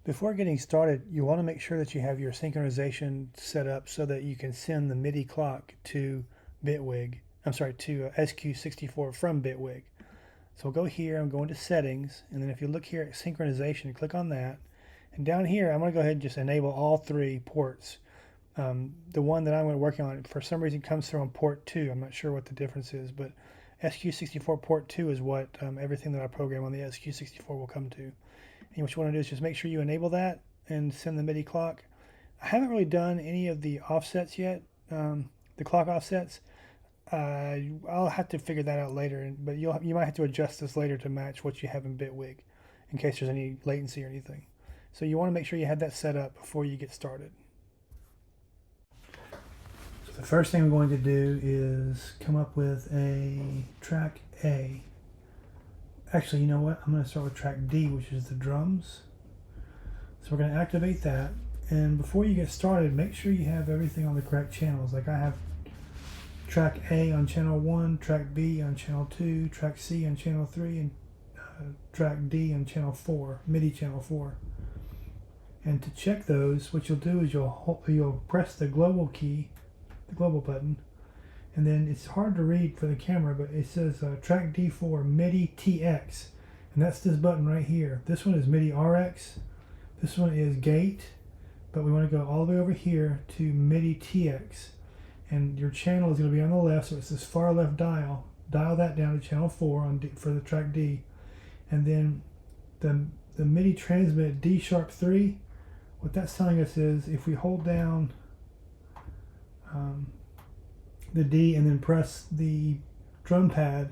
Before getting started, you want to make sure that you have your synchronization set up so that you can send the MIDI clock to Bitwig. I'm sorry, to SQ-64 from Bitwig. So we'll go here, I'm going to settings, and then if you look here at synchronization, click on that. And down here, I'm going to go ahead and just enable all three ports. The one that I'm working on, for some reason, comes through on port 2. I'm not sure what the difference is, but SQ-64 port 2 is what everything that I program on the SQ-64 will come to. And what you want to do is just make sure you enable that and send the MIDI clock. I haven't really done any of the offsets yet, the clock offsets. I'll have to figure that out later, but you might have to adjust this later to match what you have in Bitwig in case there's any latency or anything. So you want to make sure you have that set up before you get started. So the first thing we're going to do is come up with a track A. Actually, you know what? I'm going to start with track D, which is the drums. So we're going to activate that. And before you get started, make sure you have everything on the correct channels. Like I have track A on channel 1, track B on channel 2, track C on channel 3, and track D on channel 4, MIDI channel 4. And to check those, what you'll do is you'll press the global key, the global button, and then it's hard to read for the camera, but it says track D4 MIDI TX, and that's this button right here. This one is MIDI RX, this one is gate, but we want to go all the way over here to MIDI TX, and your channel is going to be on the left, so it's this far left dial. Dial that down to channel 4 on D, for the track D, and then the MIDI transmit D sharp 3. What that's telling us is if we hold down the D and then press the drum pad,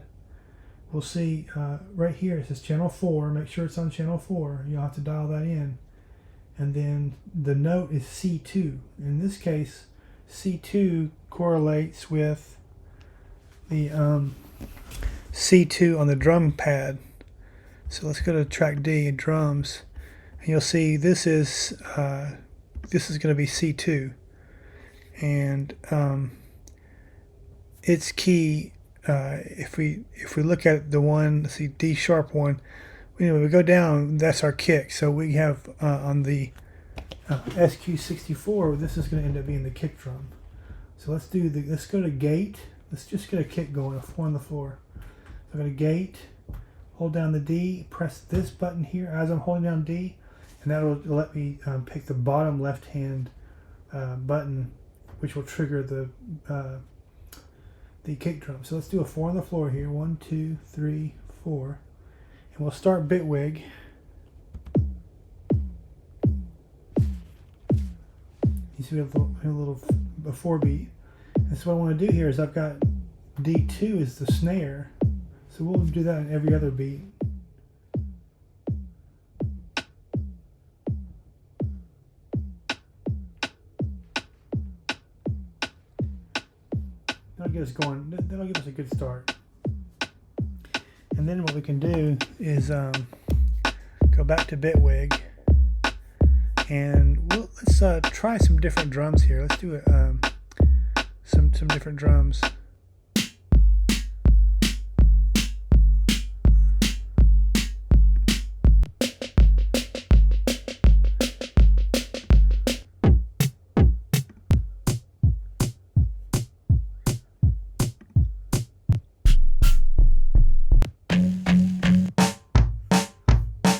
we'll see right here it says channel 4. Make sure it's on channel 4. You'll have to dial that in. And then the note is C2. In this case, C2 correlates with the C2 on the drum pad. So let's go to track D, drums, and you'll see this is going to be C2, and its key. If we look at the one, let's see, D sharp one. When we go down, that's our kick. So we have on the SQ-64, this is going to end up being the kick drum. So let's go to gate. Let's just get a kick going, a 4 on the floor. So I'm going to gate, hold down the D, press this button here as I'm holding down D, and that'll let me pick the bottom left hand button, which will trigger the kick drum. So let's do a 4 on the floor here. 1, 2, 3, 4, and we'll start Bitwig. You see we have a little 4 beat. And so what I want to do here is I've got D2 is the snare, so we'll do that in every other beat. That'll get us going. That'll give us a good start. And then what we can do is go back to Bitwig, and let's try some different drums here. Let's do some different drums.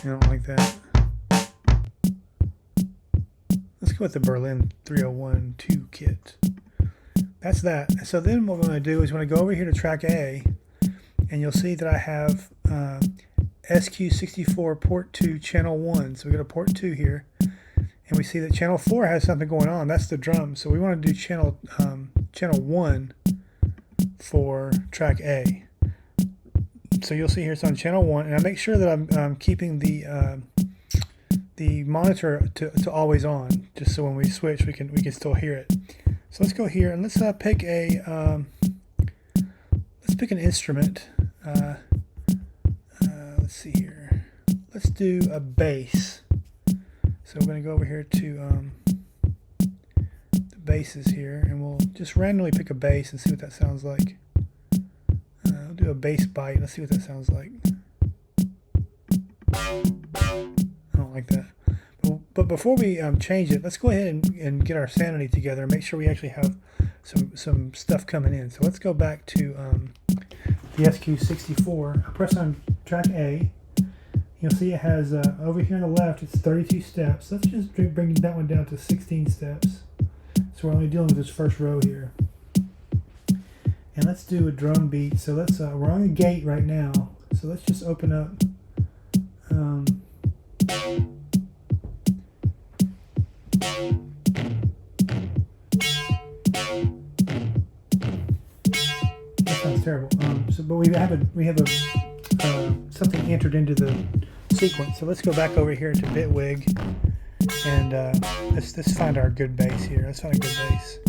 I don't like that. Let's go with the Berlin 301-2 kit. That's that. So then what we're going to do is we're going to go over here to track A, and you'll see that I have SQ-64 port 2 channel 1. So we go to port 2 here, and we see that channel 4 has something going on. That's the drum. So we want to do channel 1 for track A. So you'll see here it's on channel 1, and I make sure that I'm keeping the monitor to always on, just so when we switch we can still hear it. So let's go here and let's pick an instrument. Let's see here. Let's do a bass. So we're going to go over here to the basses here, and we'll just randomly pick a bass and see what that sounds like. I'll do a bass bite. Let's see what that sounds like. I don't like that. But But before we change it, let's go ahead and get our sanity together and make sure we actually have some stuff coming in. So let's go back to the SQ-64. I press on track A. You'll see it has, over here on the left, it's 32 steps. Let's just bring that one down to 16 steps. So we're only dealing with this first row here. And let's do a drum beat. So let's, we're on a gate right now. So let's just open up. That sounds terrible. But we have a something entered into the sequence. So let's go back over here to Bitwig and let's find our good bass here. Let's find a good bass.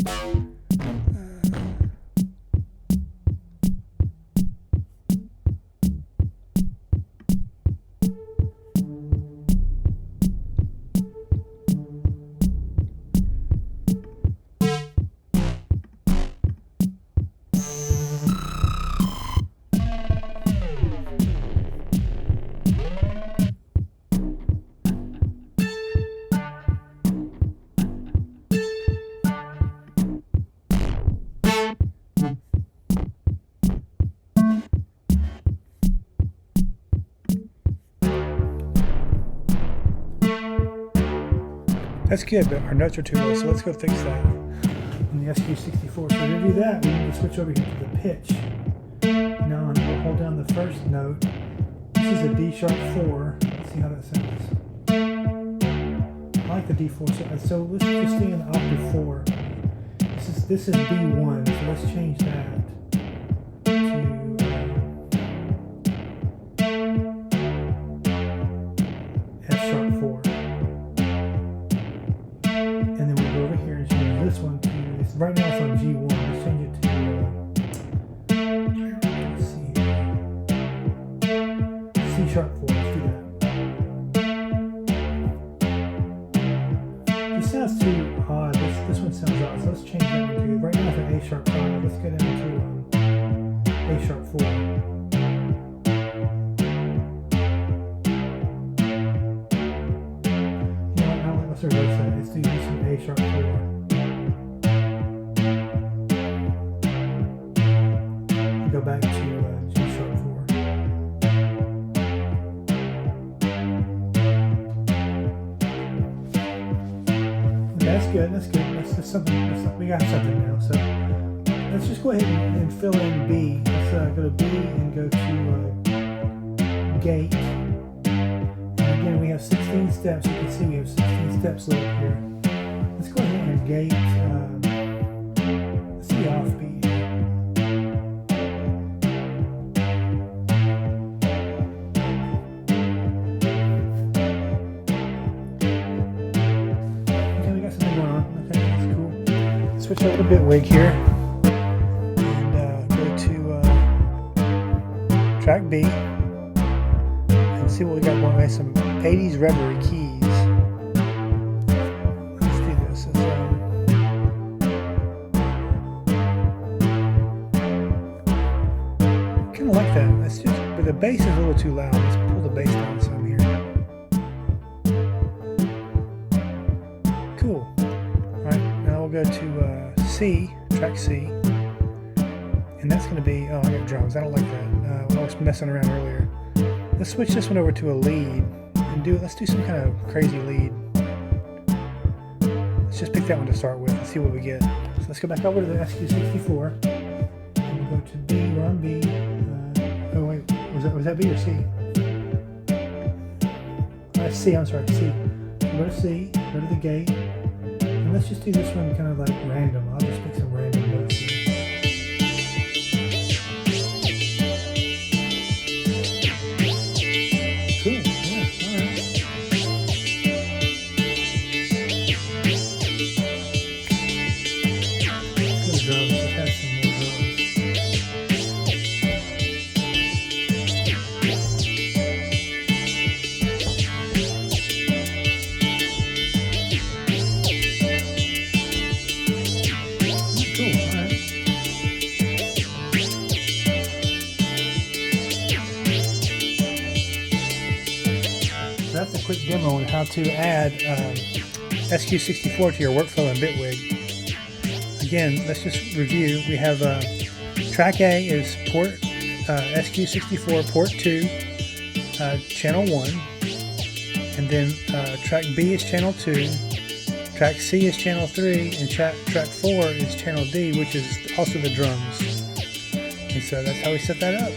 That's good, but our notes are too low, so let's go fix that on the SQ-64. So to do that, we need to switch over here to the pitch. Now we'll hold down the first note. This is a D sharp 4. Let's see how that sounds. I like the D4. So let's just stay in the octave 4. This is D1, so let's change that to F sharp 4. This one to right now it's on G1. Let's change it to let's see, C sharp 4. Let's do that. This sounds too odd. This one sounds odd. So let's change that one to right now it's an A sharp 5. Let's go down to A sharp 4. You know what? Let's reverse that. Let's do this one A sharp 4. Go back to G sharp 4. That's good. That's good. That's something. We got something now. So let's just go ahead and fill in B. Let's go to B and go to gate. And again, we have 16 steps. You can see we have 16 steps lit up here. Let's go ahead and gate. Let's see offbeat. Switch over to Bitwig here and go to track B and see what we got going. We have some 80s reverie keys. Let's do this. Kind of like that. Let's just, but the bass is a little too loud. Let's pull the bass down some here. Cool. All right, now we'll go to C, track C, and that's going to be, oh, I got drums. I don't like that. I was messing around earlier. Let's switch this one over to a lead and let's do some kind of crazy lead. Let's just pick that one to start with and see what we get. So let's go back over to the SQ-64 and we'll go to B. We're on B. Oh wait, was that B or C? C. I'm sorry, C. Go to C. Go to the gate. And let's just do this one kind of like random. I'll just pick some random notes here. Cool, yeah, alright. Cool drums, let's have some more drums. demo on how to add SQ-64 to your workflow in Bitwig. Again, let's just review. We have track A is port SQ-64 port 2, channel 1, and then track B is channel 2, track C is channel 3, and track 4 is channel D, which is also the drums. And so that's how we set that up.